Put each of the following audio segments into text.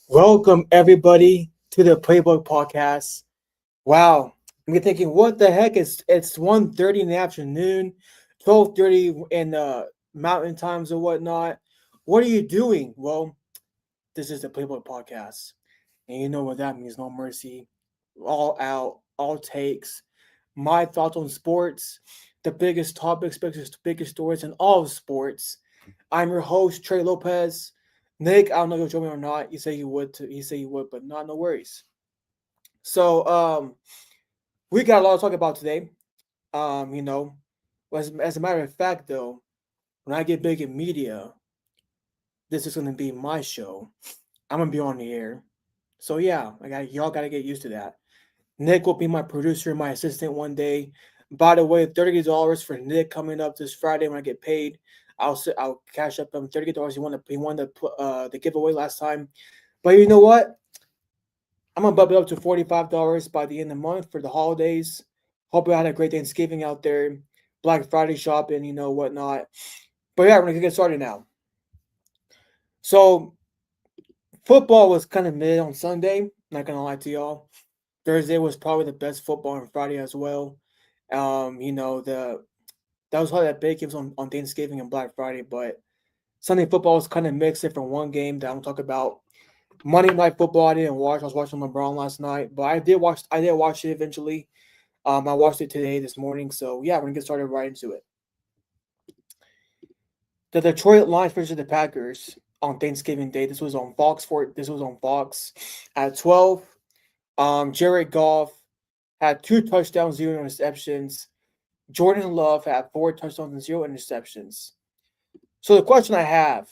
Welcome everybody to the Playbook Podcast. Wow, I'm thinking, what the heck? It's 1:30 in the afternoon, 12:30 in the mountain times or whatnot. What are you doing? Well, this is the Playbook Podcast, and you know what that means. No mercy, all out, all takes. My thoughts on sports, the biggest topics, biggest stories in all of sports. I'm your host, Trey Lopez. Nick, I don't know if you'll join me or not. You say you would. He said you would, but not no worries. So, we got a lot to talk about today. You know, as a matter of fact, though, when I get big in media, this is going to be my show. I'm gonna be on the air. So yeah, y'all got to get used to that. Nick will be my producer, my assistant one day. By the way, $30 for Nick coming up this Friday when I get paid. I'll cash up him $30. He won the giveaway last time, but you know what? I'm gonna bump it up to $45 by the end of the month for the holidays. Hope you had a great Thanksgiving out there, Black Friday shopping, whatnot. But yeah, we're gonna get started now. So football was kind of mid on Sunday. Not gonna lie to y'all. Thursday was probably the best football, and Friday as well. The that was probably that big games on Thanksgiving and Black Friday, but Sunday football was kind of mixed except for one game that I'm talk about. Monday night football I didn't watch. I was watching LeBron last night, but I did watch it eventually. I watched it today this morning. So yeah, we're gonna get started right into it. The Detroit Lions versus the Packers on Thanksgiving Day. This was on Fox at 12. Jared Goff had 2 touchdowns, 0 interceptions. Jordan Love had 4 touchdowns and 0 interceptions. So the question I have: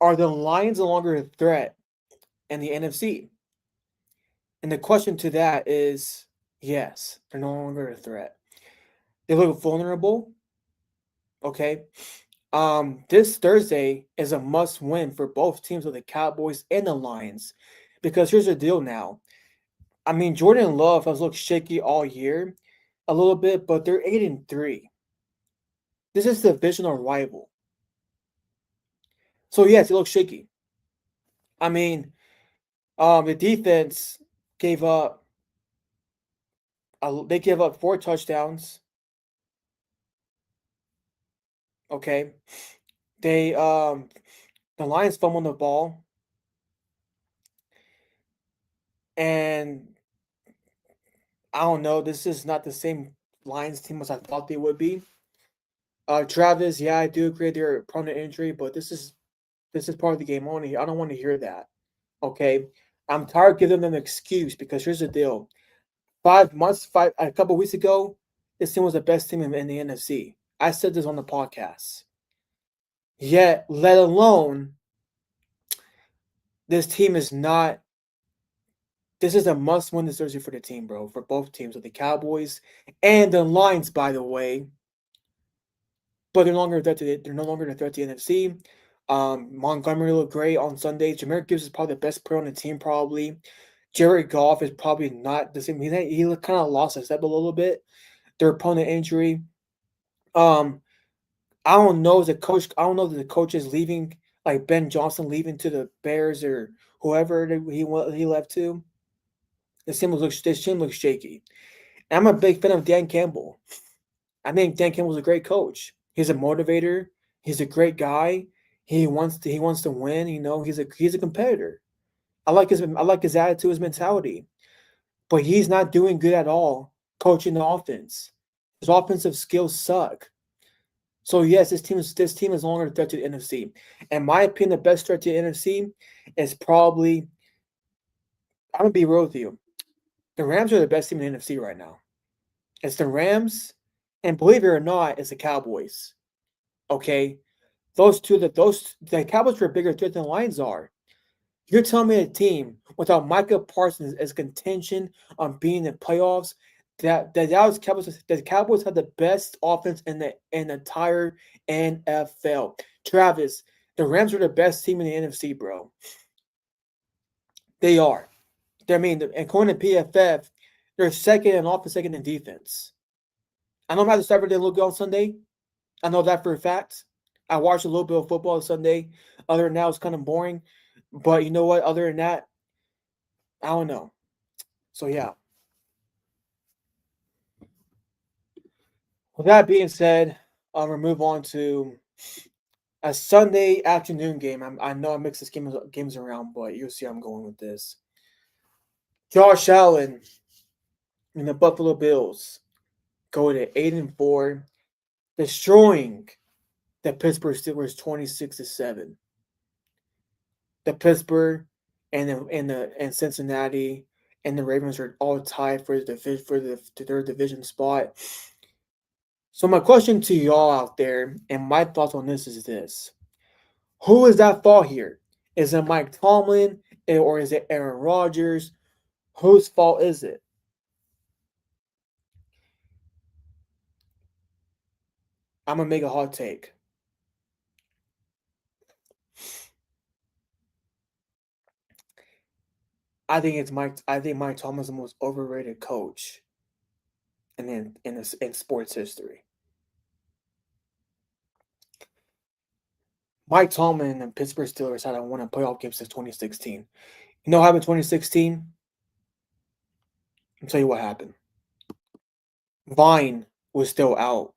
are the Lions no longer a threat in the NFC? And the question to that is yes, they're no longer a threat. They look vulnerable. Okay. This Thursday is a must win for both teams of the Cowboys and the Lions. Because here's the deal now. I mean, Jordan Love has looked shaky all year a little bit, but they're 8-3. This is the divisional rival. So yes, it looks shaky. I mean, the defense gave up they gave up 4 touchdowns. Okay. They the Lions fumbled the ball, and I don't know, this is not the same Lions team as I thought they would be. Travis, yeah, I do agree they're prone to injury, but this is part of the game only. I don't want to hear that. Okay. I'm tired of giving them an excuse because here's the deal. 5 months, a couple weeks ago, this team was the best team in the NFC. I said this on the podcast. Yet, let alone this team is not. This is a must win this Thursday for the team, bro. For both teams, with the Cowboys and the Lions, by the way. But they're no longer a threat to the NFC. Montgomery looked great on Sunday. Jahmyr Gibbs is probably the best player on the team, probably. Jared Goff is probably not the same. He kind of lost a step a little bit. Their opponent injury. Um, I don't know if the coach. I don't know if the coach is leaving, like Ben Johnson leaving to the Bears or whoever he left to. This team looks shaky. And I'm a big fan of Dan Campbell. I think Dan Campbell's a great coach. He's a motivator. He's a great guy. He wants to win. He's a competitor. I like his attitude, his mentality. But he's not doing good at all coaching the offense. His offensive skills suck. So yes, this team is no longer a threat to the NFC. In my opinion, the best threat to the NFC is probably, I'm gonna be real with you. The Rams are the best team in the NFC right now. It's the Rams, and believe it or not, it's the Cowboys. Okay, the Cowboys are a bigger threat than the Lions are. You're telling me a team without Micah Parsons as contention on being in the playoffs, the Cowboys have the best offense in the entire NFL. Travis, the Rams are the best team in the NFC, bro. They are. I mean, according to PFF, they're second in offense, second in defense. I know Matthew Stafford didn't look good on Sunday. I know that for a fact. I watched a little bit of football Sunday. Other than that, it was kind of boring. But you know what? Other than that, I don't know. So yeah. With that being said, we'll move on to a Sunday afternoon game. I know I mix this games around, but you'll see I'm going with this. Josh Allen and the Buffalo Bills go to 8-4, destroying the Pittsburgh Steelers 26-7. The Pittsburgh and Cincinnati and the Ravens are all tied for the third division spot. So my question to y'all out there, and my thoughts on this is this: who is at fault here? Is it Mike Tomlin or is it Aaron Rodgers? Whose fault is it? I'm gonna make a hot take. I think Mike Tomlin is the most overrated coach in sports history. Mike Tomlin and Pittsburgh Steelers hadn't won a playoff game since 2016. You know what happened in 2016? I'll tell you what happened. Vine was still out.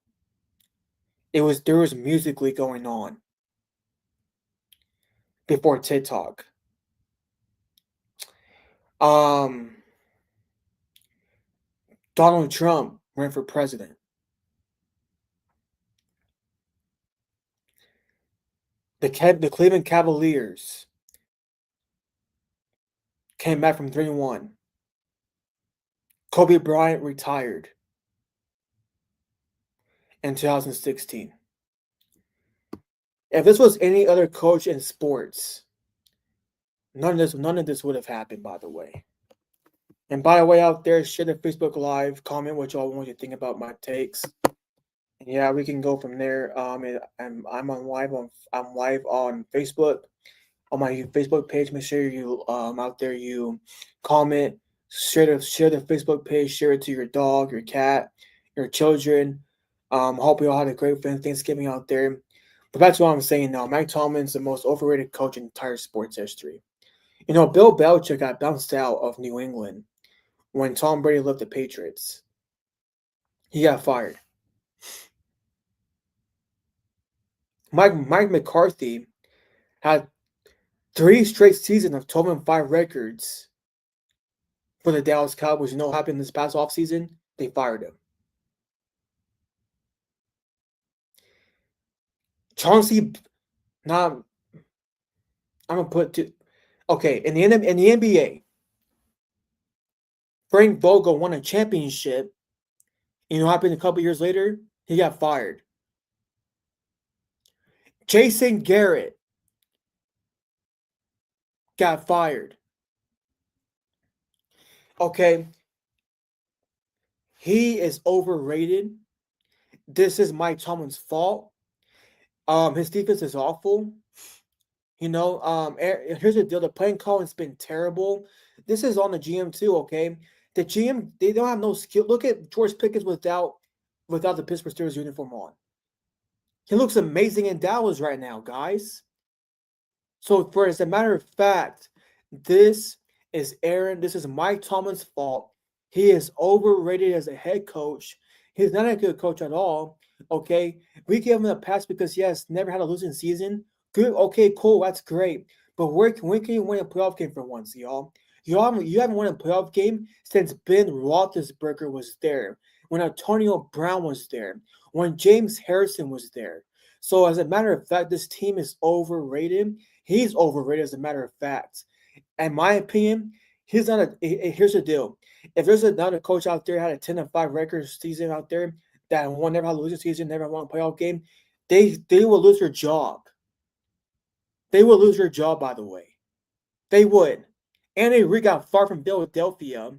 There was Musically going on before TikTok. Donald Trump ran for president. The Cleveland Cavaliers came back from 3-1. Kobe Bryant retired in 2016. If this was any other coach in sports, none of this would have happened, by the way. And by the way, out there, share the Facebook Live, comment what y'all want to think about my takes. And yeah, we can go from there. I'm live on Facebook, on my Facebook page. Make sure you out there you comment, share the Facebook page, share it to your dog, your cat, your children. Hope you all had a great Thanksgiving out there. But that's what I'm saying now. Mike Tomlin's the most overrated coach in entire sports history. You know, Bill Belichick got bounced out of New England when Tom Brady left the Patriots. He got fired. Mike McCarthy had 3 straight seasons of 12-5 records for the Dallas Cowboys. You know what happened this past offseason? They fired him. Chauncey, now I'm gonna put okay in the NBA. Frank Vogel won a championship. You know what happened a couple years later? He got fired. Jason Garrett got fired. Okay. He is overrated. This is Mike Tomlin's fault. His defense is awful. You know, here's the deal. The playing call has been terrible. This is on the GM too, okay? The GM, they don't have no skill. Look at George Pickens without the Pittsburgh Steelers uniform on. He looks amazing in Dallas right now, guys. So, as a matter of fact, this is Mike Tomlin's fault. He is overrated as a head coach. He's not a good coach at all. Okay. We give him a pass because, yes, never had a losing season. Good. Okay, cool. That's great. But when can you win a playoff game for once, y'all? You haven't won a playoff game since Ben Roethlisberger was there, when Antonio Brown was there, when James Harrison was there. So, as a matter of fact, this team is overrated. He's overrated, as a matter of fact. In my opinion, here's the deal. If there's another coach out there had a 10-5 record season out there that never had a losing season, never won a playoff game, they will lose their job. They will lose their job, by the way. They would. Andy Reid got fired from Philadelphia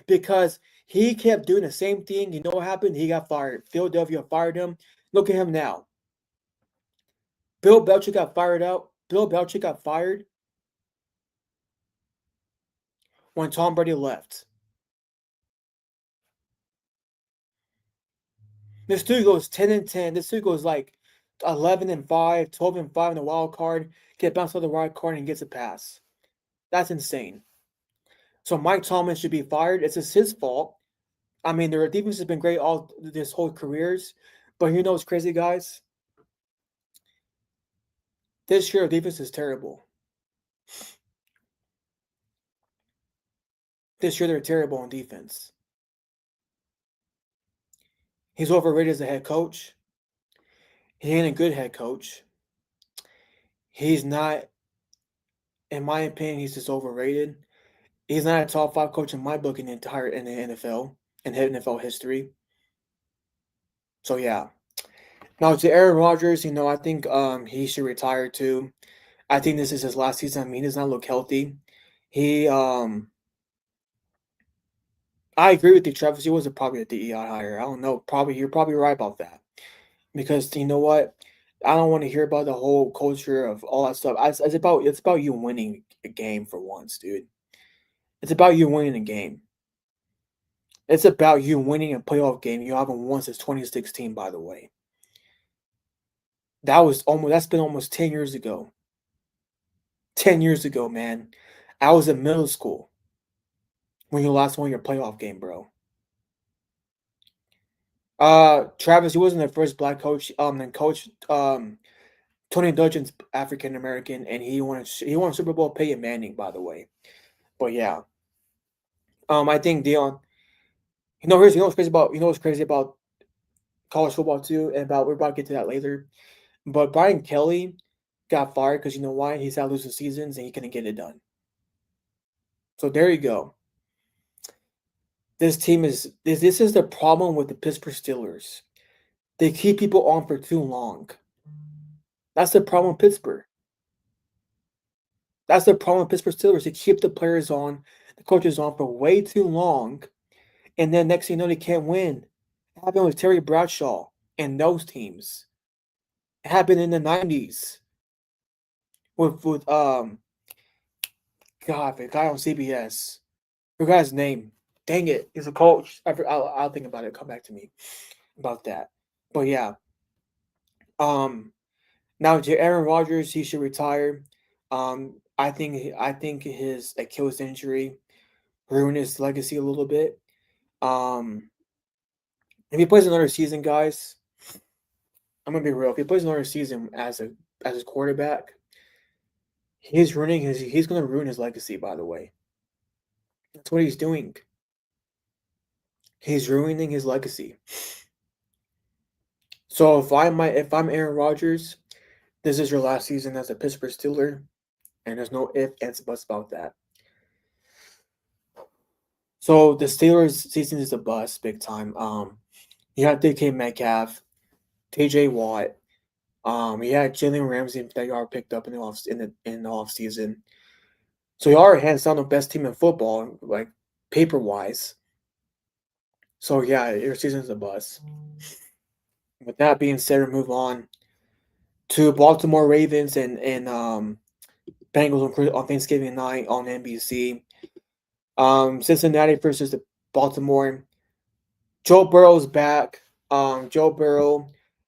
because he kept doing the same thing. You know what happened? He got fired. Philadelphia fired him. Look at him now. Bill Belichick got fired when Tom Brady left. This dude goes 10-10. This dude goes like 11-5, 12-5 in the wild card, get bounced out of the wild card and gets a pass. That's insane. So Mike Tomlin should be fired. It's just his fault. I mean, their defense has been great all this whole careers, but you know what's crazy, guys? This year, defense is terrible. This year, they're terrible on defense. He's overrated as a head coach. He ain't a good head coach. He's not, in my opinion, he's just overrated. He's not a top 5 coach in my book in the NFL in NFL history. So yeah. Now to Aaron Rodgers, I think he should retire too. I think this is his last season. I mean, he does not look healthy. He I agree with you, Travis. He wasn't probably a DEI hire. I don't know. You're probably right about that. Because you know what? I don't want to hear about the whole culture of all that stuff. It's about you winning a game for once, dude. It's about you winning a game. It's about you winning a playoff game you haven't won since 2016, by the way. That's been almost 10 years ago. 10 years ago, man. I was in middle school when you last won your playoff game, bro. Travis, he wasn't the first black coach. Then coach Tony Dungy's African American, and he won a Super Bowl. Peyton Manning, by the way. But yeah, I think Dion. What's crazy about college football too, and we're about to get to that later. But Brian Kelly got fired because you know why? He's had losing seasons and he couldn't get it done. So there you go. This is the problem with the Pittsburgh Steelers. They keep people on for too long. That's the problem with Pittsburgh. That's the problem with Pittsburgh Steelers. They keep the players on, the coaches on for way too long, and then next thing you know, they can't win. It happened with Terry Bradshaw and those teams. It happened in the 90s with God, the guy on CBS. Forgot his name. Dang it, he's a coach. I'll think about it. Come back to me about that. But yeah, now to Aaron Rodgers, he should retire. I think his Achilles injury ruined his legacy a little bit. If he plays another season, guys, I'm gonna be real. If he plays another season as a quarterback, he's gonna ruin his legacy. By the way, that's what he's doing. He's ruining his legacy. So if I'm Aaron Rodgers, this is your last season as a Pittsburgh Steeler, and there's no ifs, ands, buts about that. So the Steelers season is a bust, big time. You had DK Metcalf, TJ Watt. You had Jalen Ramsey that you are picked up in the off season. So you are hands down the best team in football, like paper wise. So yeah, your season's a bust. With that being said, we move on to Baltimore Ravens and Bengals on Thanksgiving night on NBC. Cincinnati versus the Baltimore. Joe Burrow's back. Joe Burrow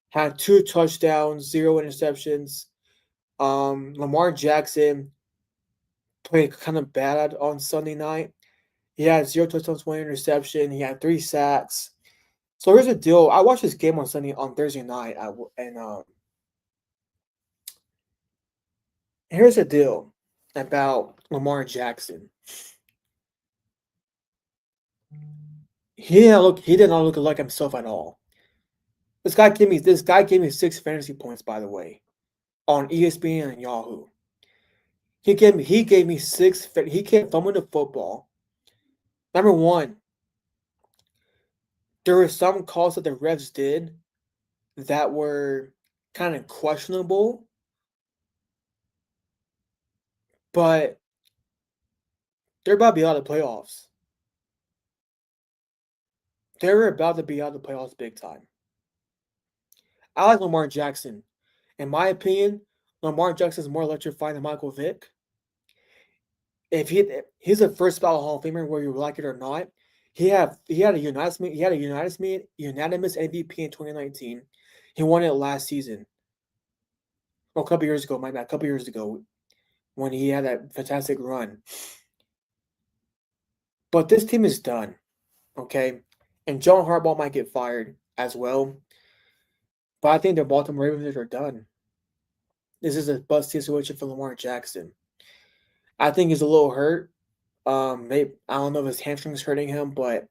had 2 touchdowns, 0 interceptions. Lamar Jackson played kind of bad on Sunday night. He had 0 touchdowns, 1 interception. He had 3 sacks. So here's the deal. I watched this game on Thursday night, here's the deal about Lamar Jackson. He did not look like himself at all. This guy gave me 6 fantasy points, by the way, on ESPN and Yahoo. He gave me 6. He can't fumble the football. Number 1, there were some calls that the refs did that were kind of questionable, but they're about to be out of the playoffs. They're about to be out of the playoffs big time. I like Lamar Jackson. In my opinion, Lamar Jackson is more electrifying than Michael Vick. If he's a first ballot Hall of Famer, whether you like it or not. He had a unanimous MVP in 2019. He won it last season. a couple years ago, my bad, a couple years ago, when he had that fantastic run. But this team is done, okay? And John Harbaugh might get fired as well. But I think the Baltimore Ravens are done. This is a bust situation for Lamar Jackson. I think he's a little hurt. Maybe, I don't know if his hamstring's hurting him, but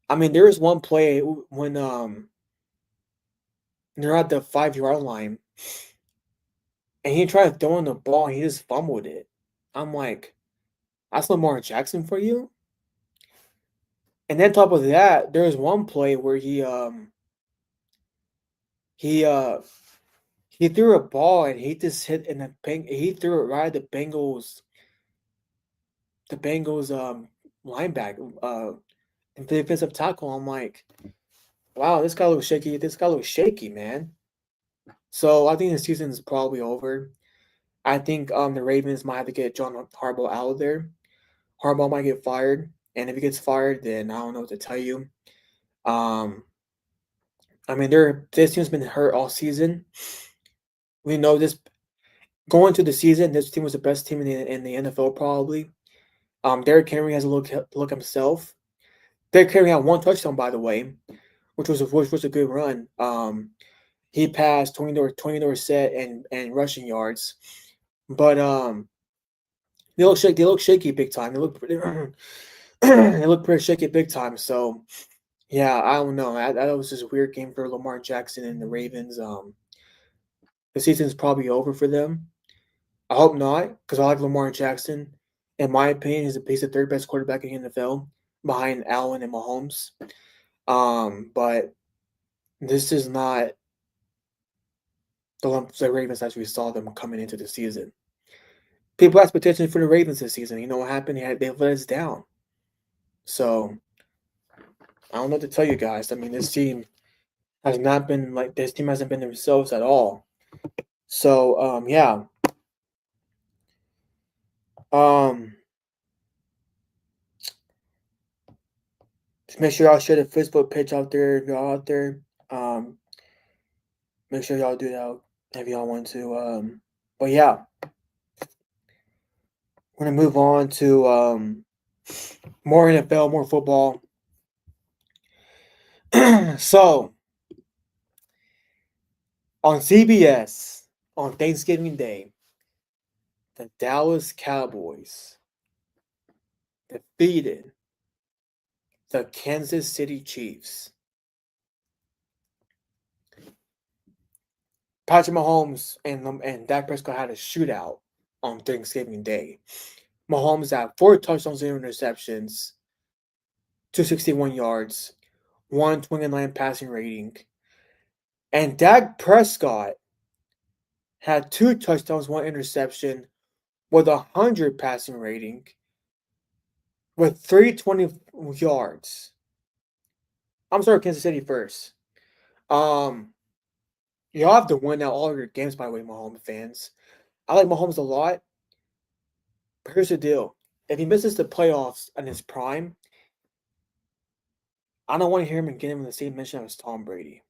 I mean, there was one play when they're at the 5 yard line, and he tried throwing the ball, and he just fumbled it. I'm like, that's Lamar Jackson for you. And then top of that, there was one play where he he threw a ball and he just hit in the he threw it right at the Bengals linebacker defensive tackle. I'm like, wow, this guy looks shaky. This guy looks shaky, man. So I think the season is probably over. I think the Ravens might have to get John Harbaugh out of there. Harbaugh might get fired, and if he gets fired, then I don't know what to tell you. Um, I mean, this team's been hurt all season. We know this going to the season. This team was the best team in the NFL probably. Derrick Henry has a look himself. Derrick Henry had one touchdown, by the way, which was a good run. He passed 20 set and rushing yards, but they look shaky big time. They look pretty, they look pretty shaky big time. So yeah, I don't know. That was just a weird game for Lamar Jackson and the Ravens. The season's probably over for them. I hope not, because I like Lamar Jackson. In my opinion, he's the third best quarterback in the NFL behind Allen and Mahomes. But this is not the Ravens as we saw them coming into the season. People asked potentially for the Ravens this season. You know what happened? They let us down. So I don't know what to tell you guys. I mean, this team hasn't been themselves at all. So yeah. Just make sure y'all share the Facebook page out there if y'all out there. Make sure y'all do that if y'all want to. But yeah, we're gonna move on to more NFL, more football. So on CBS on Thanksgiving Day, the Dallas Cowboys defeated the Kansas City Chiefs. Patrick Mahomes and Dak Prescott had a shootout on Thanksgiving Day. Mahomes had 4 touchdowns and interceptions, 261 yards, 129 passing rating. And Dak Prescott had 2 touchdowns, 1 interception, with 100 passing rating, with 320 yards. I'm sorry, Kansas City first. Y'all have to win out all your games, by the way, Mahomes fans. I like Mahomes a lot. But here's the deal. If he misses the playoffs in his prime, I don't want to hear him get him in the same mention as Tom Brady.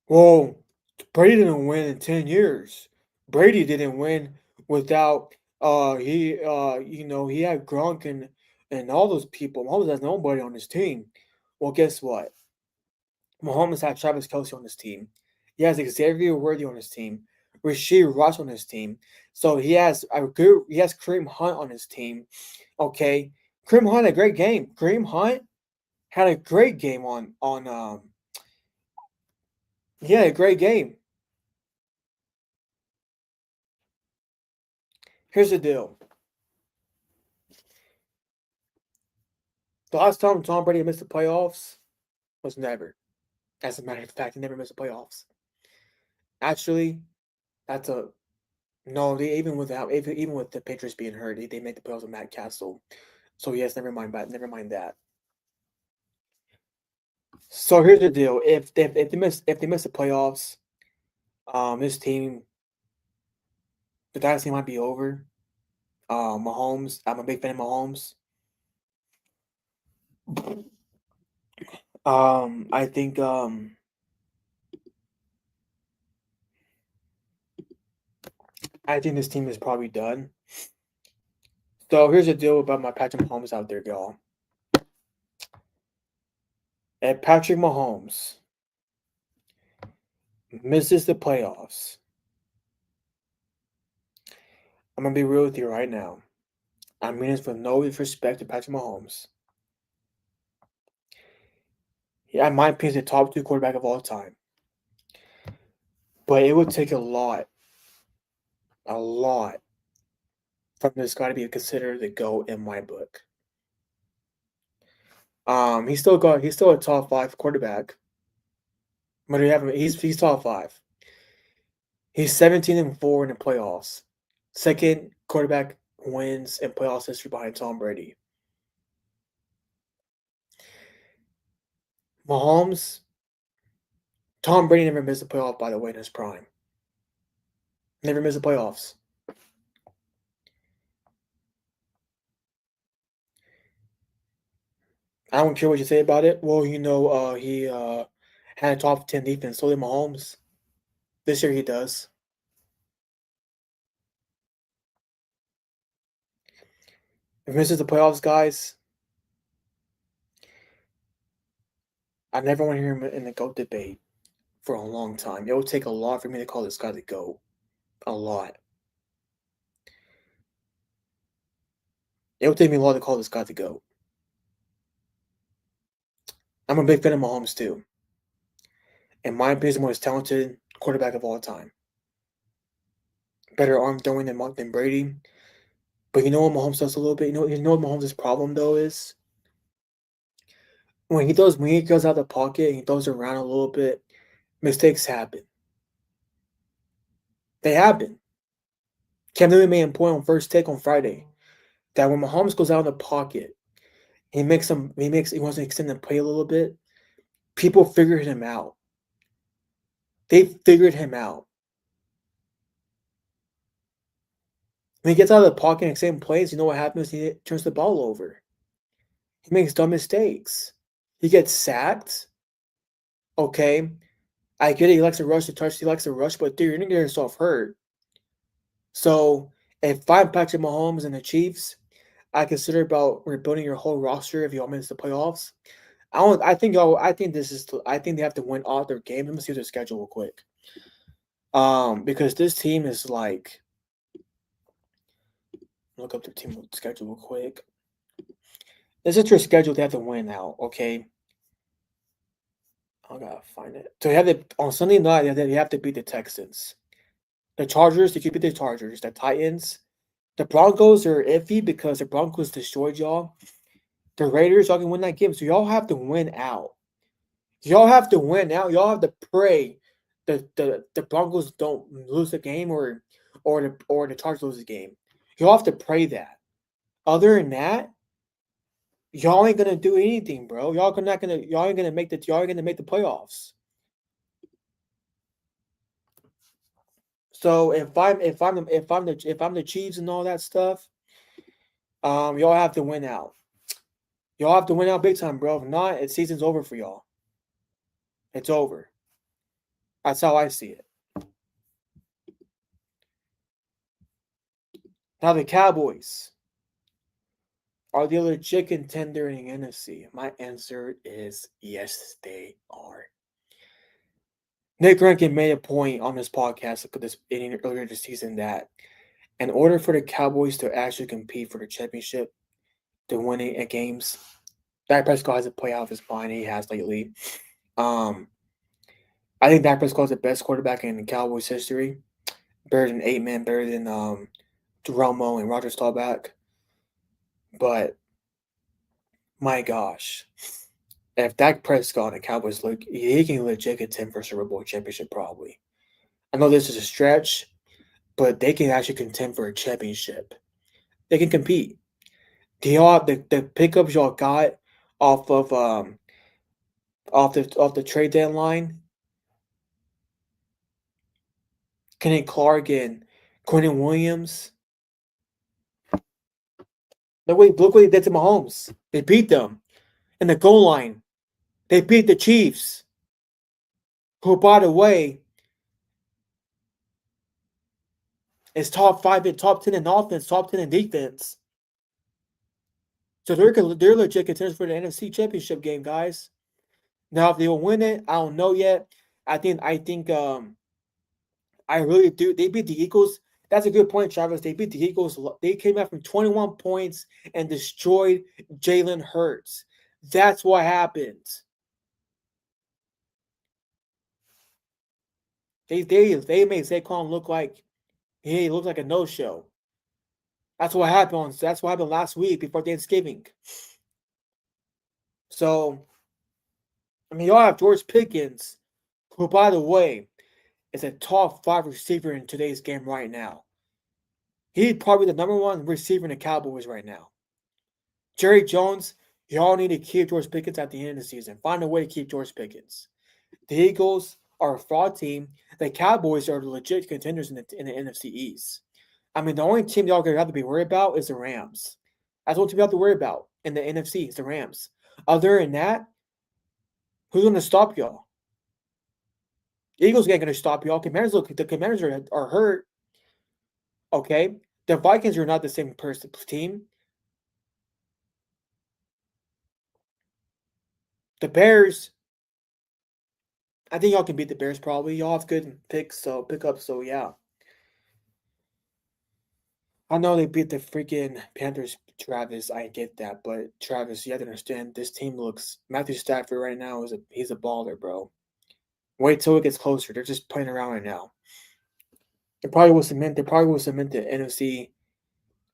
Well, Brady didn't win in 10 years. Brady didn't win without he had Gronk and all those people. Mahomes has nobody on his team. Well, guess what? Mahomes had Travis Kelce on his team. He has Xavier Worthy on his team. Rasheed Ross on his team. So he has Kareem Hunt on his team. Okay. Kareem Hunt had a great game. Kareem Hunt had a great game he had a great game. Here's the deal. The last time Tom Brady missed the playoffs was never. As a matter of fact, he never missed the playoffs. Actually, that's a no. They even with the Patriots being hurt, they made the playoffs with Matt Castle. So yes, never mind that. So here's the deal: if they miss the playoffs, this team, the dynasty might be over. Mahomes, I'm a big fan of Mahomes. I think I think this team is probably done. So here's the deal about my Patrick Mahomes out there, y'all. If Patrick Mahomes misses the playoffs, I'm gonna be real with you right now. I mean this with no disrespect to Patrick Mahomes. Yeah, in my opinion, he's the top 2 quarterback of all time. But it would take a lot from this guy to be considered the GOAT in my book. He's still a top 5 quarterback. But he's top 5. He's 17-4 in the playoffs. Second quarterback wins in playoffs history behind Tom Brady. Mahomes, Tom Brady never missed a playoff, by the way, in his prime. Never missed the playoffs. I don't care what you say about it. Well, he had a top 10 defense. So did Mahomes. This year he does. If he misses the playoffs, guys, I never want to hear him in the GOAT debate for a long time. It will take a lot for me to call this guy the GOAT. A lot. It will take me a lot to call this guy the GOAT. I'm a big fan of Mahomes, too. In my opinion, he's the most talented quarterback of all time. Better arm throwing than Brady. But you know what Mahomes does a little bit? You know what Mahomes' problem, though, is? When he goes out the pocket and he throws around a little bit, mistakes happen. They happen. Cam Newton made a point on First Take on Friday that when Mahomes goes out of the pocket, he wants to extend the play a little bit. People figured him out. They figured him out. When he gets out of the pocket and extends plays, you know what happens? He turns the ball over. He makes dumb mistakes. He gets sacked. Okay. I get it. He likes to rush the touch. He likes to rush, but dude, you're going to get yourself hurt. So if I'm Patrick Mahomes and the Chiefs, I consider about rebuilding your whole roster if you all miss the playoffs. I think they have to win all their games. Let me see their schedule real quick. Because this team is like, look up their team schedule real quick. This is your schedule they have to win now, okay? I gotta find it. So on Sunday night, they have to beat the Texans. The Chargers, they keep beat the Chargers. The Titans, the Broncos are iffy because the Broncos destroyed y'all. The Raiders, y'all can win that game. So y'all have to win out. Y'all have to win out. Y'all have to pray that the Broncos don't lose the game or the Chargers lose the game. Y'all have to pray that. Other than that, y'all ain't gonna do anything, bro. Y'all ain't gonna make the playoffs. So if I'm the Chiefs and all that stuff, y'all have to win out. Y'all have to win out big time, bro. If not, season's over for y'all. It's over. That's how I see it. Now the Cowboys. Are they a legit contender in the NFC? My answer is yes, they are. Nick Rankin made a point on this podcast earlier this season that in order for the Cowboys to actually compete for the championship, to winning at games, Dak Prescott has to play out of his mind. He has lately. I think Dak Prescott is the best quarterback in Cowboys history. Better than Aitman, better than Romo and Roger Staubach. But my gosh, if Dak Prescott and the Cowboys look, he can legit contend for Super Bowl championship probably. I know this is a stretch, but they can actually contend for a championship. They can compete. The pickups y'all got off the trade deadline, Kenny Clark and Quentin Williams. Look what they did to Mahomes. They beat them in the goal line. They beat the Chiefs, who, by the way, It's top 5 and top 10 in offense, top 10 in defense. So they're legit contenders for the NFC Championship game, guys. Now, if they will win it, I don't know yet. I think I really do. They beat the Eagles. That's a good point, Travis. They beat the Eagles. They came out from 21 points and destroyed Jalen Hurts. That's what happened. They made Saquon look like he looked like a no-show. That's what happened. That's what happened last week before Thanksgiving. So, I mean, y'all have George Pickens, who, by the way, is a top 5 receiver in today's game right now. He's probably the number 1 receiver in the Cowboys right now. Jerry Jones, y'all need to keep George Pickens at the end of the season. Find a way to keep George Pickens. The Eagles are a fraud team. The Cowboys are legit contenders in the NFC East. I mean, the only team y'all have to be worried about is the Rams. That's what team you have to worry about in the NFC is the Rams. Other than that, who's going to stop y'all? The Eagles ain't going to stop y'all. The Commanders are hurt. Okay, the Vikings are not the same team. The Bears, I think y'all can beat the Bears probably. Y'all have good picks, so pickups. So yeah, I know they beat the freaking Panthers. Travis, I get that, but Travis, you have to understand this team looks. Matthew Stafford right now he's a baller, bro. Wait till it gets closer. They're just playing around right now. They probably will cement. They probably will cement the NFC.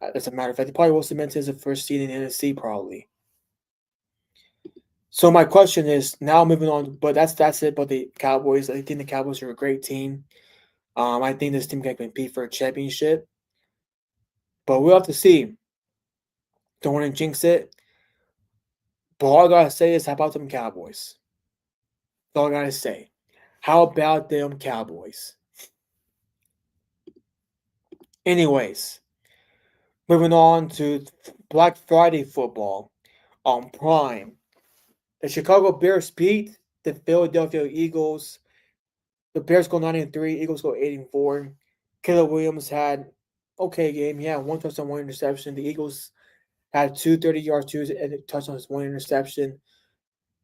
As a matter of fact, they probably will cement as the first seed in the NFC probably. So my question is now moving on, but that's it. But the Cowboys, I think the Cowboys are a great team. I think this team can compete for a championship, but we'll have to see. Don't want to jinx it. But all I gotta say is, how about them Cowboys? That's all I gotta say. How about them Cowboys? Anyways, moving on to Black Friday football on Prime. The Chicago Bears beat the Philadelphia Eagles. The Bears go 9-3, Eagles go 8-4. Caleb Williams had okay game. Yeah, 1 touchdown, 1 interception. The Eagles had 2 30-yard twos and touchdowns, 1 interception.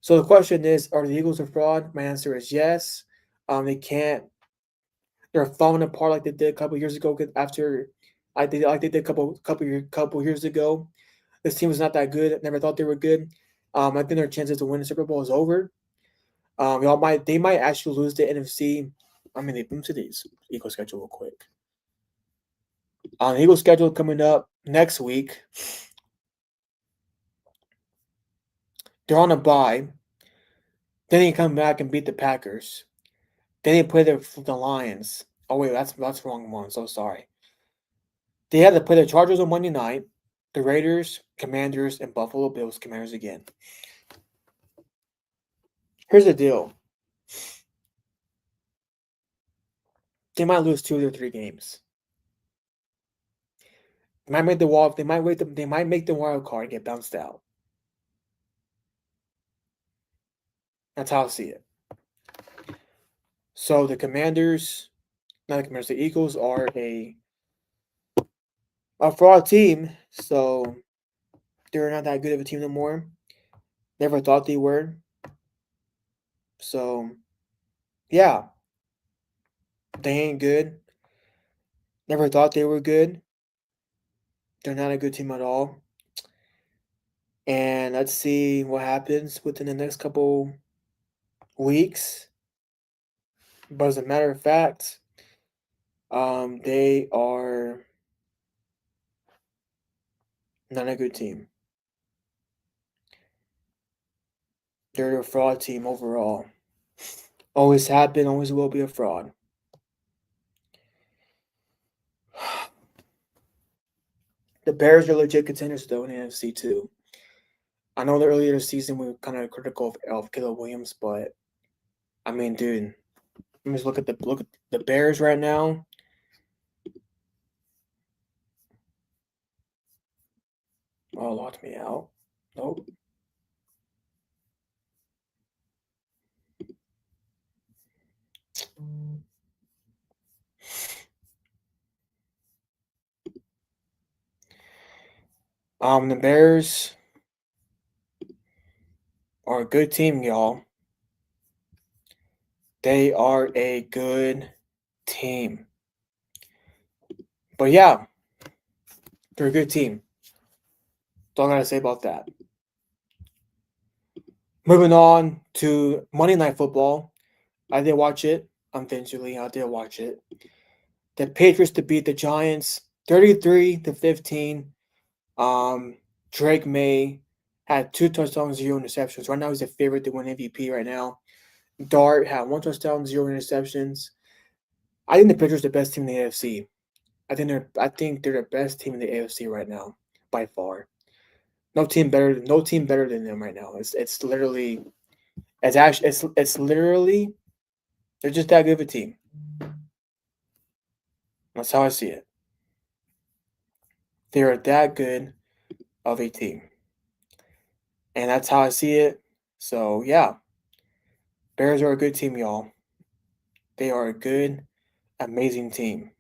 So the question is, are the Eagles a fraud? My answer is yes. They can't. They're falling apart like they did a couple years ago. After like they did a couple years ago, this team was not that good. Never thought they were good. I think their chances to win the Super Bowl is over. They might actually lose the NFC. I mean, they moved to the Eagles schedule real quick. The Eagles schedule coming up next week. They're on a bye. Then they come back and beat the Packers. Then they play the Lions. Oh wait, that's the wrong one. So sorry. They had to play the Chargers on Monday night, the Raiders, Commanders, and Buffalo Bills Commanders again. Here's the deal. They might lose 2 or 3 games. They might make the wall. They might make the wild card and get bounced out. That's how I see it. So the Commanders, not the Commanders, the Eagles are a fraud team. So they're not that good of a team no more. Never thought they were. So yeah, they ain't good. Never thought they were good. They're not a good team at all. And let's see what happens within the next couple weeks. But as a matter of fact, they are not a good team. They're a fraud team overall. Always have been, always will be a fraud. The Bears are legit contenders though in the NFC too. I know that earlier this season we were kind of critical of Caleb Williams, but I mean, dude, let me just look at the Bears right now. Oh, locked me out. Nope. The Bears are a good team, y'all. They are a good team. But yeah, they're a good team. That's all I gotta say about that. Moving on to Monday Night Football. I did watch it. Eventually, I did watch it. The Patriots to beat the Giants 33-15. Drake May had 2 touchdowns, 0 interceptions. Right now, he's a favorite to win MVP right now. Dart had 1 touchdown, 0 interceptions. I think the Patriots are the best team in the AFC. I think they're the best team in the AFC right now, by far. No team better than them right now. It's literally it's literally they're just that good of a team. That's how I see it. They are that good of a team. And that's how I see it. So yeah. Bears are a good team, y'all. They are a good, amazing team.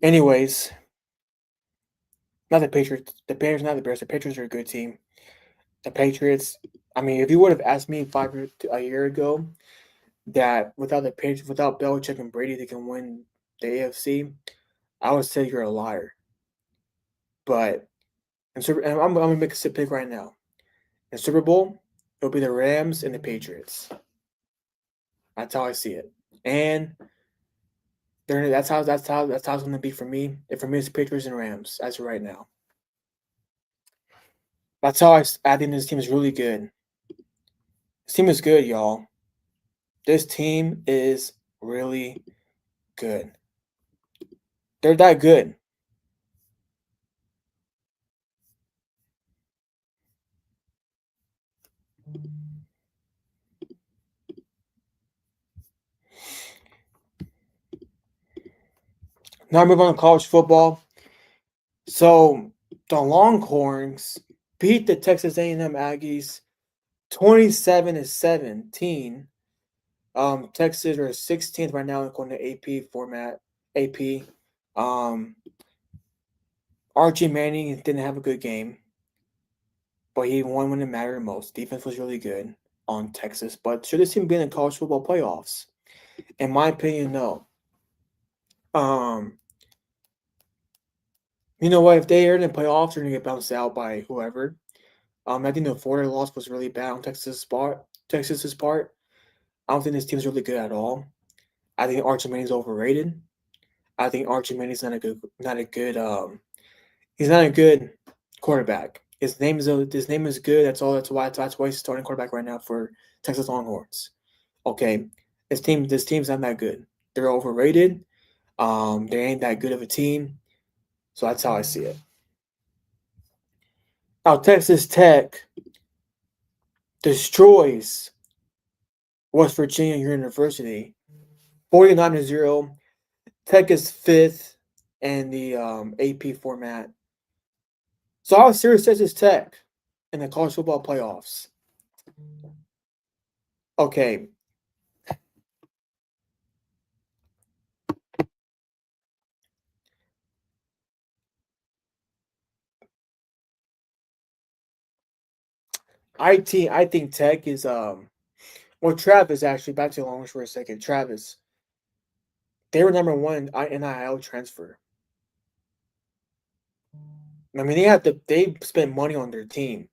Anyways, not the Patriots. The Bears, not the Bears. The Patriots are a good team. The Patriots. I mean, if you would have asked me a year ago that without the Patriots, without Belichick and Brady, they can win the AFC, I would say you're a liar. But and I'm gonna make a pick right now. In Super Bowl, it'll be the Rams and the Patriots. That's how I see it. And that's how it's gonna be for me. And for me, it's Patriots and Rams as of right now. That's how I think this team is really good. This team is good, y'all. This team is really good. They're that good. Now I move on to college football. So the Longhorns beat the Texas A&M Aggies 27-17. Texas are 16th right now according to AP format. AP. Archie Manning didn't have a good game, but he won when it mattered most. Defense was really good on Texas, but should this team be in the college football playoffs? In my opinion, no. You know what? If they are in the playoffs, they're gonna get bounced out by whoever. I think the Florida loss was really bad on Texas's part. I don't think this team's really good at all. I think Archie Manning's overrated. I think Archie Manning's he's not a good quarterback. His name is good. That's why he's starting quarterback right now for Texas Longhorns. Okay, this team's not that good. They're overrated. They ain't that good of a team. So that's how I see it. Now Texas Tech destroys West Virginia University 49-0. Tech is 5th in the AP format. So how serious Texas Tech in the college football playoffs? Okay. I think Tech is Travis actually back to the Longhorns for a second. Travis, they were number 1 NIL transfer. I mean they spent money on their team.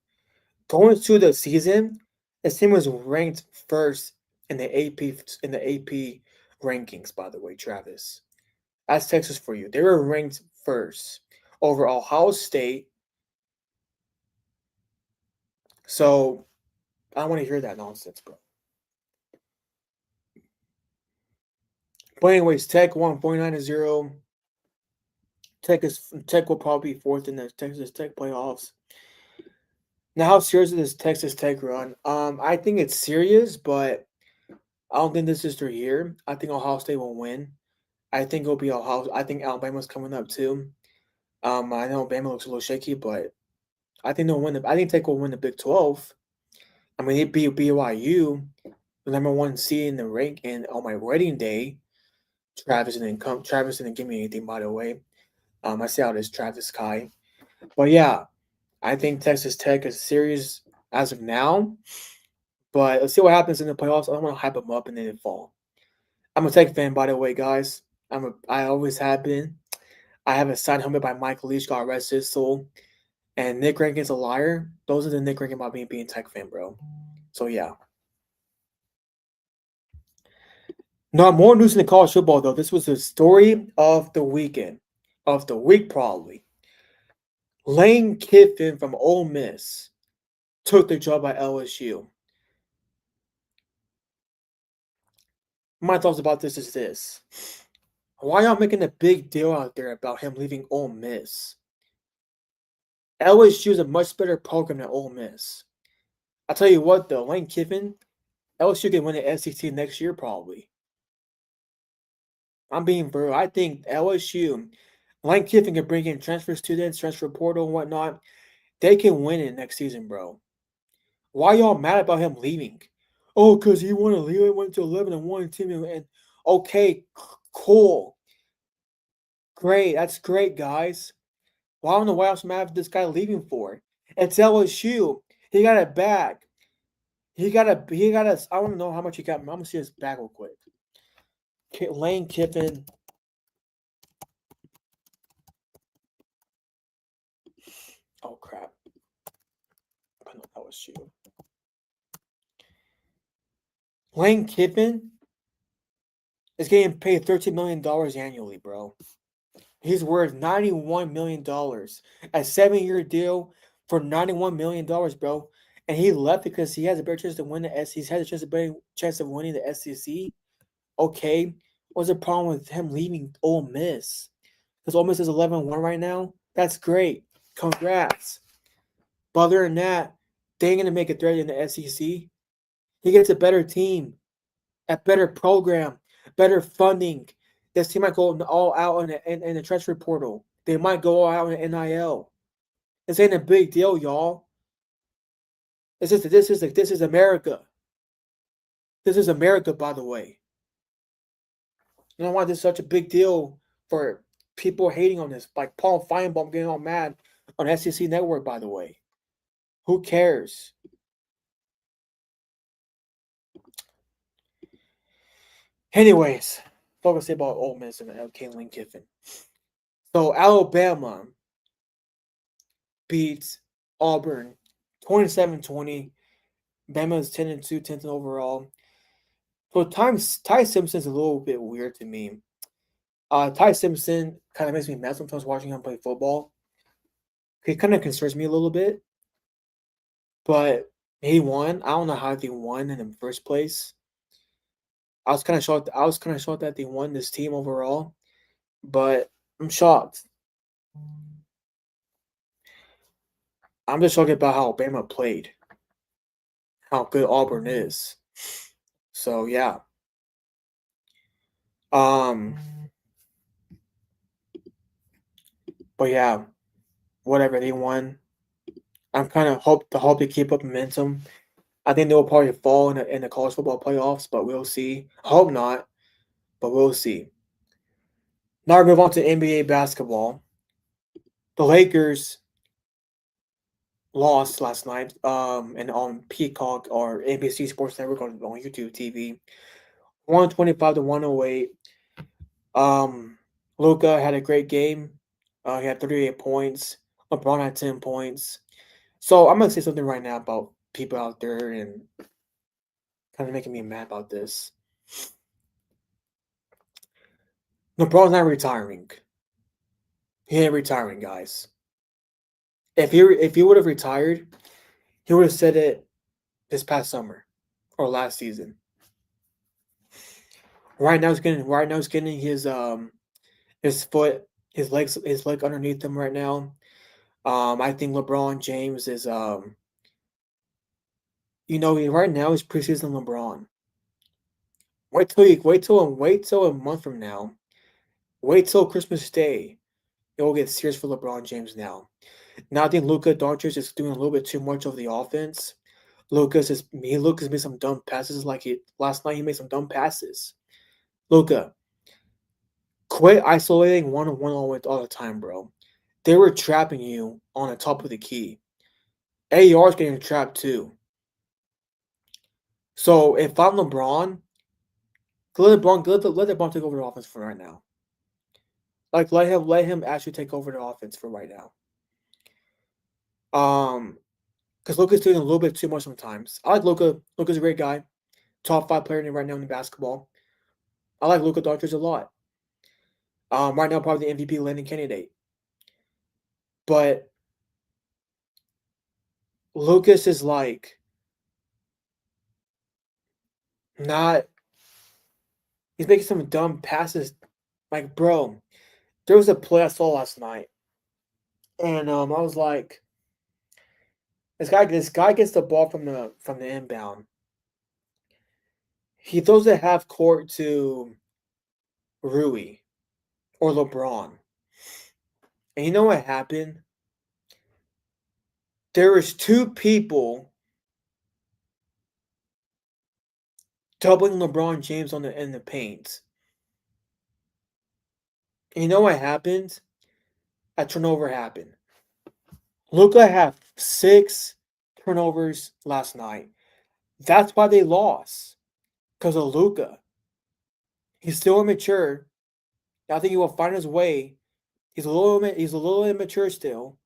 Going to the season, this team was ranked first in the AP rankings, by the way, Travis. That's Texas for you. They were ranked first over Ohio State. So I don't want to hear that nonsense, bro. But anyways, Tech won 49-0. Tech will probably be 4th in the Texas Tech playoffs. Now, how serious is this Texas Tech run? I think it's serious, but I don't think this is their year. I think Ohio State will win. I think it'll be Ohio. I think Alabama's coming up too. I know Alabama looks a little shaky, but I think they'll win. I think Tech will win the Big 12. I mean, they beat BYU, the number 1 seed in the rank, and on my wedding day, Travis didn't give me anything, by the way. I see how it is Travis Kai. But yeah, I think Texas Tech is serious as of now. But let's see what happens in the playoffs. I don't want to hype them up and then they fall. I'm a Tech fan, by the way, guys. I always have been. I have a signed helmet by Mike Leach, God rest his soul. And Nick Rankin's a liar. Those are the Nick Rankin about me being a Tech fan, bro. So yeah. Not more news in the college football though. This was the story of the weekend, of the week probably. Lane Kiffin from Ole Miss took the job at LSU. My thoughts about this is this. Why y'all making a big deal out there about him leaving Ole Miss? LSU is a much better program than Ole Miss. I'll tell you what though, Lane Kiffin, LSU can win the SEC next year probably. I'm being bro. I think LSU, Lane Kiffin can bring in transfer students, transfer portal and whatnot. They can win it next season, bro. Why y'all mad about him leaving? Oh, because he wanted to leave. He went to 11-1 team. And okay, cool. Great. That's great, guys. Well, I don't know why else mad at this guy leaving for. It's LSU. He got it back. He got a, I don't know how much he got. I'm going to see his back real quick. Lane Kiffin. Oh, crap. I know LSU. Lane Kiffin is getting paid $13 million annually, bro. He's worth $91 million. A 7-year deal for $91 million, bro. And he left because he has a better chance to win the SEC. He's had a better chance of winning the SEC. Okay. What's the problem with him leaving Ole Miss? Because Ole Miss is 11-1 right now. That's great. Congrats. But other than that, they ain't going to make a threat in the SEC. He gets a better team, a better program, better funding. This team might go all out in the transfer portal. They might go all out in NIL. This ain't a big deal, y'all. This is America. This is America, by the way. You know why this is such a big deal for people hating on this? Like Paul Feinbaum getting all mad on SEC Network, by the way. Who cares? Anyways, what I say about Ole Miss and Lane Kiffin. So Alabama beats Auburn 27-20. Bama's 10-2, 10th overall. So Ty Simpson's a little bit weird to me. Ty Simpson kind of makes me mad sometimes watching him play football. He kind of concerns me a little bit. But he won. I don't know how they won in the first place. I was kind of shocked. I was kind of shocked that they won this team overall, but I'm shocked. I'm just shocked about how Alabama played, how good Auburn is. So yeah. But yeah, whatever they won. I'm kind of hope they keep up momentum. I think they will probably fall in the college football playoffs, but we'll see. I hope not, but we'll see. Now we move on to NBA basketball. The Lakers lost last night and on Peacock or ABC Sports Network on YouTube TV. 125-108. Luka had a great game. He had 38 points. LeBron had 10 points. So I'm gonna say something right now about people out there and kind of making me mad about this. LeBron's not retiring. He ain't retiring, guys. If he would have retired, he would have said it this past summer or last season. Right now he's getting his foot, his leg underneath him right now. I think LeBron James is right now he's preseason LeBron. Wait till a month from now. Wait till Christmas Day. It will get serious for LeBron James now. Now I think Luka Doncic is doing a little bit too much of the offense. Lucas made some dumb passes last night he made some dumb passes. Luka, Quit isolating one-on-one all the time, bro. They were trapping you on the top of the key. AR's getting trapped too. So if I'm LeBron, let LeBron take over the offense for right now. Like let him actually take over the offense for right now. Because Luka's doing a little bit too much sometimes. I like Luka. Luka's a great guy, top 5 player right now in basketball. I like Luka Doncic a lot. Right now probably the MVP landing candidate. But Lucas is like not. He's making some dumb passes. Like, bro, there was a play I saw last night, and I was like, this guy gets the ball from the inbound. He throws it half court to Rui or LeBron, and you know what happened? There was 2 people doubling LeBron James in the paint. And you know what happened? A turnover happened. Luka had 6 turnovers last night. That's why they lost. Because of Luka. He's still immature. I think he will find his way. He's a little immature still.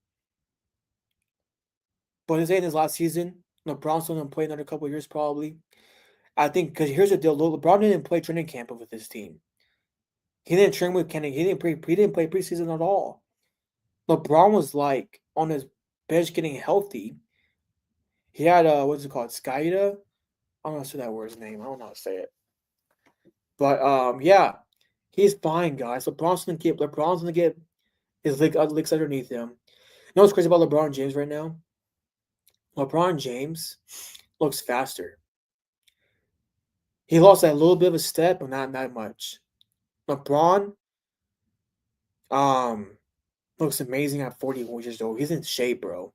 But this ain't his last season. LeBron's still gonna play another couple of years probably. I think because here's the deal: LeBron didn't play training camp with his team. He didn't train with Kenny. He didn't play preseason at all. LeBron was like on his bench getting healthy. He had what's it called? Skyda? I don't know say that word's name. I don't know how to say it. But yeah, he's fine, guys. LeBron's gonna get his licks underneath him. You know what's crazy about LeBron James right now? LeBron James looks faster. He lost a little bit of a step, but not that much. LeBron looks amazing at 41 years old. He's in shape, bro.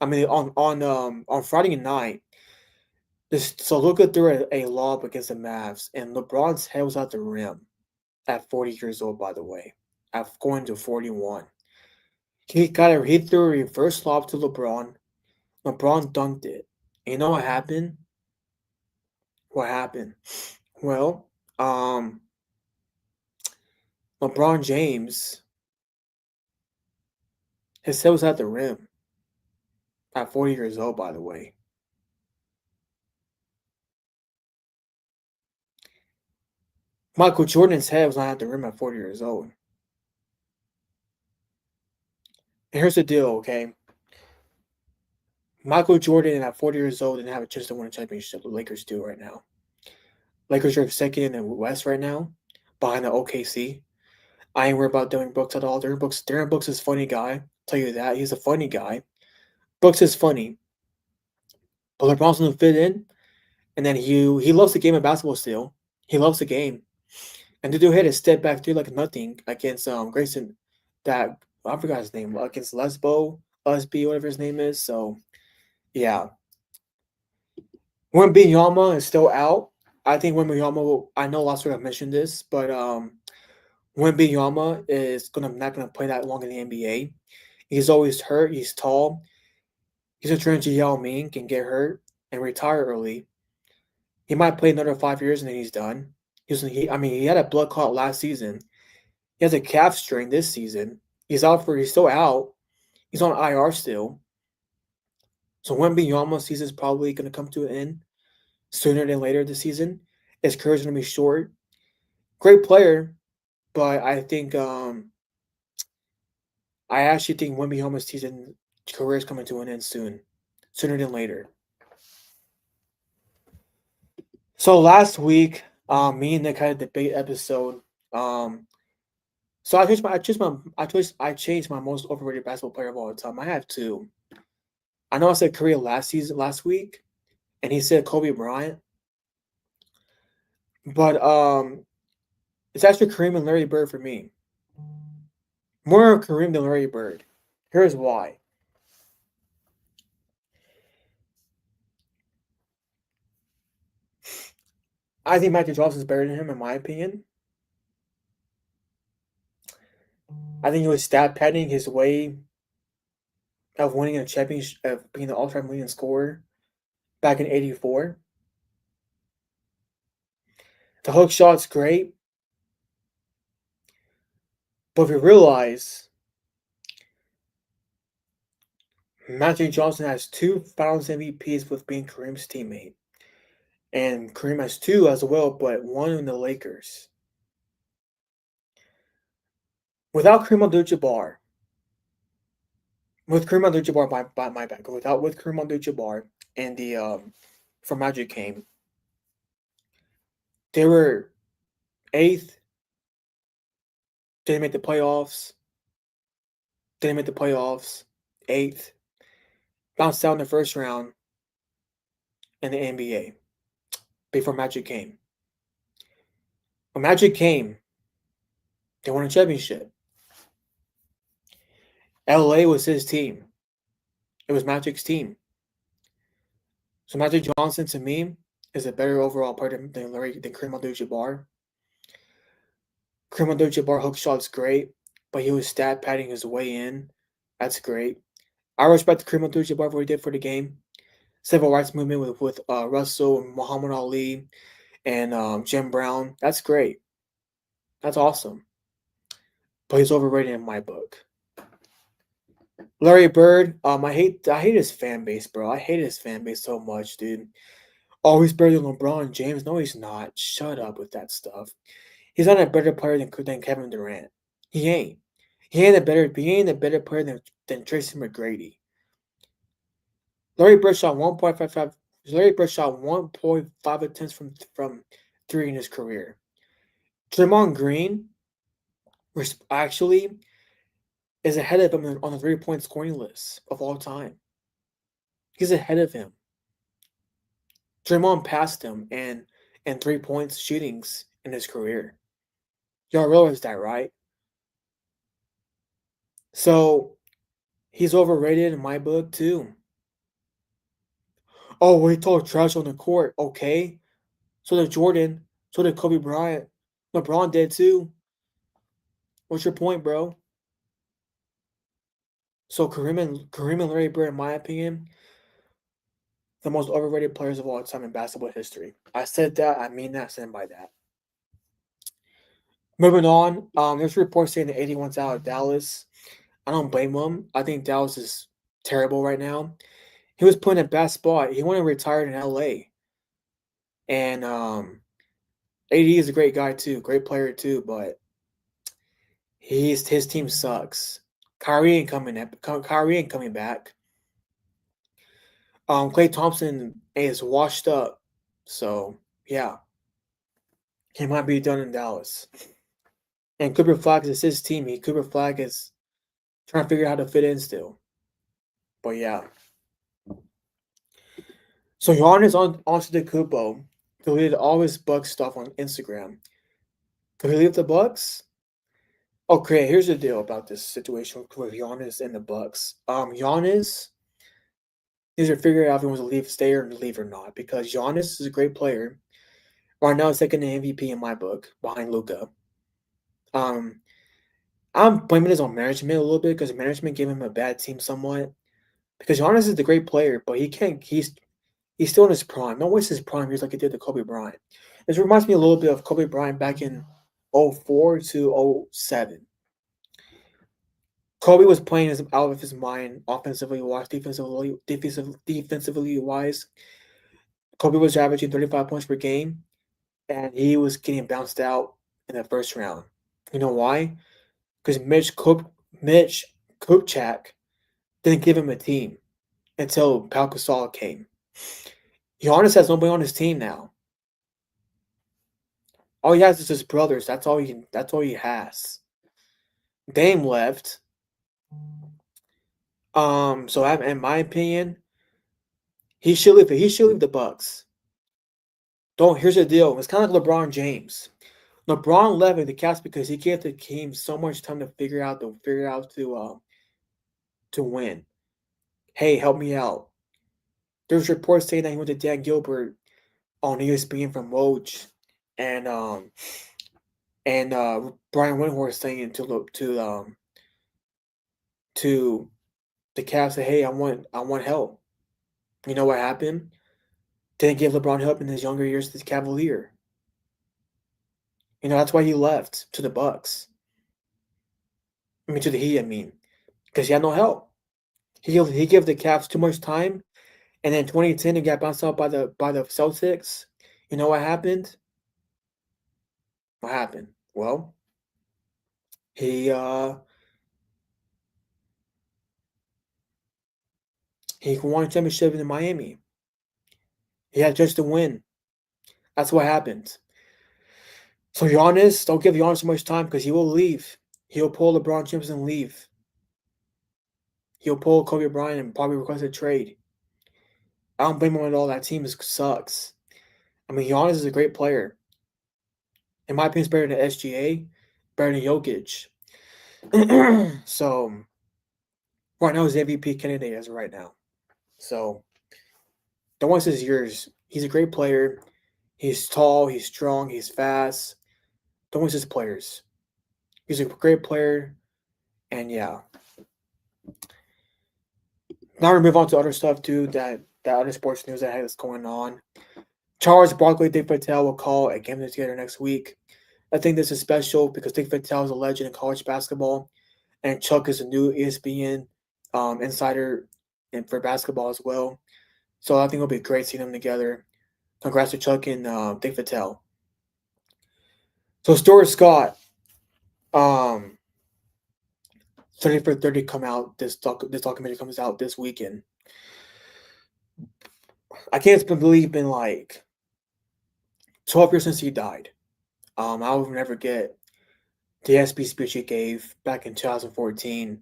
I mean, on Friday night, so Luka threw a lob against the Mavs, and LeBron's head was out the rim at 40 years old. By the way, at going to 41, he threw a reverse lob to LeBron. LeBron dunked it. And you know what happened? What happened? Well, LeBron James, his head was at the rim at 40 years old. By the way. Michael Jordan's head was not at the rim at 40 years old. And here's the deal, okay? Michael Jordan at 40 years old didn't have a chance to win a championship. The Lakers do right now. Lakers are second in the West right now, behind the OKC. I ain't worried about Dylan Brooks at all. Darren Brooks is a funny guy. I'll tell you that. He's a funny guy. Brooks is funny. But LeBron's gonna fit in. And then he loves the game of basketball still. He loves the game. And the dude had a step back through like nothing against Grayson, that I forgot his name, against Lesby, whatever his name is. So yeah. Wembanyama is still out. I think Wembanyama will, I know last week I mentioned this, but Wembanyama is not gonna play that long in the NBA. He's always hurt, he's tall. He's a turn to Yao Ming, can get hurt and retire early. He might play another 5 years and then he's done. He had a blood clot last season. He has a calf strain this season. He's still out. He's on IR still. So Wembanyama's season is probably going to come to an end sooner than later this season. His career's going to be short. Great player, but I actually think Wembanyama's career is coming to an end sooner than later. So last week, me and Nick had a debate episode. So I changed my most overrated basketball player of all time. I have 2. I know I said Curry last week, and he said Kobe Bryant. But it's actually Kareem and Larry Bird for me. More Kareem than Larry Bird. Here's why. I think Michael Johnson is better than him, in my opinion. I think he was stat padding his way of winning a championship, of being the all-time leading scorer back in '84. The hook shot's great, but if you realize Magic Johnson has 2 Finals MVPs with being Kareem's teammate, and Kareem has 2 as well, but 1 in the Lakers. Without Kareem Abdul-Jabbar, with Kareem Abdul-Jabbar, my bad, with Kareem Abdul-Jabbar and the from Magic came, they were 8th, didn't make the playoffs, 8th, bounced out in the first round in the NBA before Magic came. When Magic came, they won a championship. LA was his team. It was Magic's team. So Magic Johnson, to me, is a better overall player than Kareem Abdul-Jabbar. Kareem Abdul-Jabbar hook shot's great, but he was stat padding his way in. That's great. I respect Kareem Abdul-Jabbar for what he did for the game. Civil rights movement with Russell, Muhammad Ali, and Jim Brown. That's great. That's awesome. But he's overrated in my book. Larry Bird, I hate his fan base, bro. I hate his fan base so much, dude. Oh, he's better than LeBron James. No, he's not. Shut up with that stuff. He's not a better player than Kevin Durant. He ain't. He ain't a better player than Tracy McGrady. Larry Bird shot 1.55. Larry Bird shot 1.5 attempts from 3 in his career. Draymond Green actually is ahead of him on the 3-point scoring list of all time. He's ahead of him. Draymond passed him in 3-point shootings in his career. Y'all realize that, right? So he's overrated in my book too. Oh, we talk trash on the court. Okay. So did Jordan. So did Kobe Bryant. LeBron did too. What's your point, bro? So Kareem and Larry Bird, in my opinion, the most overrated players of all time in basketball history. I said that. I mean that. Stand by that. Moving on. There's reports saying the 81's out of Dallas. I don't blame him. I think Dallas is terrible right now. He was put in a bad spot. He wanted to retire in LA. And AD is a great guy too, great player too, but his team sucks. Kyrie ain't coming back. Klay Thompson is washed up. So yeah. He might be done in Dallas. And Cooper Flag is his team. Cooper Flag is trying to figure out how to fit in still. But yeah. So Giannis Antetokounmpo deleted all his Bucks stuff on Instagram. Could he leave the Bucks? Okay, here's the deal about this situation with Giannis and the Bucks. Giannis needs to figure out if he wants to leave, stay or leave or not, because Giannis is a great player. Right now, second in MVP in my book, behind Luka. I'm blaming this on management a little bit because management gave him a bad team somewhat. Because Giannis is the great player, but he can't. He's still in his prime. Don't waste his prime years like he did to Kobe Bryant. This reminds me a little bit of Kobe Bryant back in 04 to 07. Kobe was playing out of his mind offensively wise, defensively wise. Kobe was averaging 35 points per game, and he was getting bounced out in the first round. You know why? Because Mitch Kupchak didn't give him a team until Pau Gasol came. Giannis has nobody on his team now. All he has is his brothers. That's all he has. Dame left. So in my opinion, he should leave the Bucks. Here's the deal. It's kind of like LeBron James. LeBron left the Cavs because he gave the team so much time to figure out to win. Hey, help me out. There's reports saying that he went to Dan Gilbert on ESPN from Woj, and Brian Windhorst saying to to the Cavs, say, "Hey, I want help." You know what happened? Didn't give LeBron help in his younger years as a Cavalier. That's why he left to the Bucks. I mean, to the Heat. I mean, because he had no help. He gave the Cavs too much time, and then 2010 he got bounced out by the Celtics. You know what happened? What happened? Well, he uh he won a championship in Miami. He had just to win. That's what happened. So Giannis, don't give Giannis so much time because he will leave. He'll pull LeBron James and leave. He'll pull Kobe Bryant and probably request a trade. I don't blame him at all. That team sucks. I mean, Giannis is a great player. In my opinion, he's better than SGA, better than Jokic. So right now, he's the MVP candidate as of right now. So don't waste his years. He's a great player. He's tall. He's strong. He's fast. Don't waste his players. He's a great player. And yeah. Now we move on to other stuff too. That other sports news that has going on. Charles Barkley, Dick Vitale will call a game together next week. I think this is special because Dick Vitale is a legend in college basketball, and Chuck is a new ESPN insider for basketball as well. So I think it'll be great seeing them together. Congrats to Chuck and Dick Vitale. So Stuart Scott, 30 for 30 come out. This documentary comes out this weekend. I can't believe it's been like 12 years since he died. I will never get the SB speech he gave back in 2014.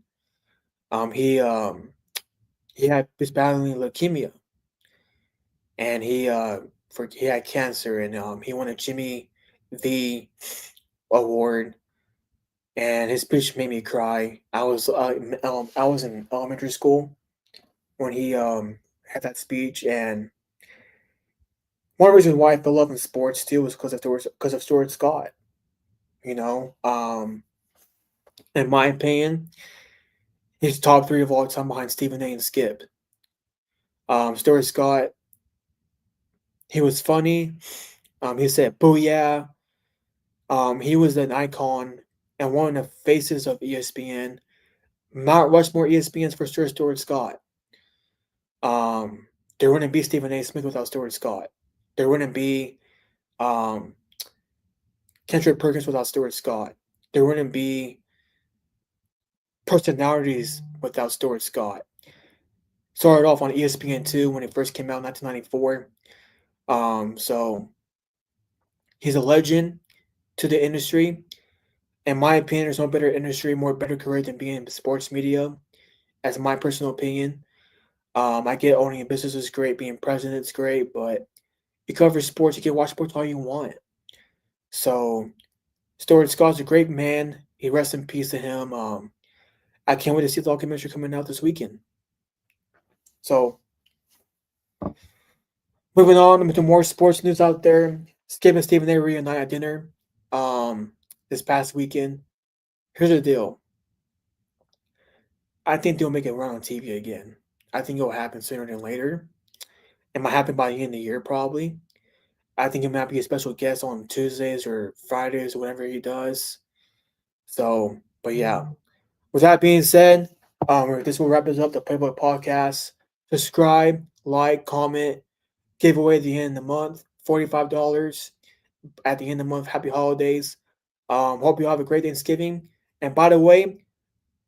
He was battling leukemia, and he had cancer, and he won a Jimmy V award, and his speech made me cry. I was in elementary school when he had that speech, and one reason why I fell love in sports too was because of Stuart Scott. In my opinion, he's top 3 of all time behind Stephen A. and Skip. Stuart Scott, he was funny. He said "booyah." He was an icon and one of the faces of ESPN. Mount Rushmore ESPN's for sure Stuart Scott. There wouldn't be Stephen A. Smith without Stuart Scott. There wouldn't be Kendrick Perkins without Stuart Scott. There wouldn't be personalities without Stuart Scott. Started off on ESPN2 when it first came out in 1994. So he's a legend to the industry. In my opinion, there's no better industry, better career than being in sports media. As my personal opinion, I get owning a business is great, being president is great, but you cover sports, you can watch sports all you want. So Stuart Scott's a great man. He rests in peace to him. I can't wait to see the documentary coming out this weekend. So moving on to more sports news out there. Skip and Stephen A. reunite at dinner this past weekend. Here's the deal. I think they'll make it run on TV again. I think it'll happen sooner than later. It might happen by the end of the year, probably. I think it might be a special guest on Tuesdays or Fridays or whatever he does. So, but yeah. With that being said, this will wrap us up the Playboy Podcast. Subscribe, like, comment, giveaway at the end of the month. $45 at the end of the month. Happy holidays. Hope you all have a great Thanksgiving. And by the way,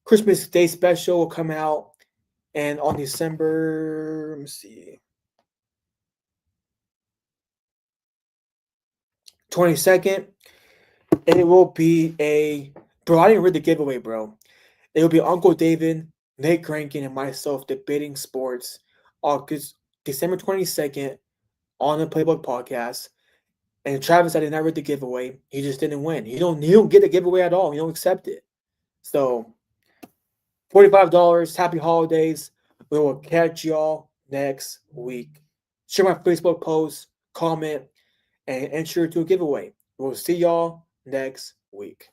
Christmas Day special will come out and on December, let me see, 22nd. And it will be bro, I didn't read the giveaway, bro. It will be Uncle David, Nate Crankin, and myself debating sports August December 22nd on the Playbook Podcast. And Travis, I did not read the giveaway. He just didn't win. He don't get the giveaway at all. He don't accept it. So $45. Happy holidays. We will catch y'all next week. Share my Facebook post, comment, and enter to a giveaway. We'll see y'all next week.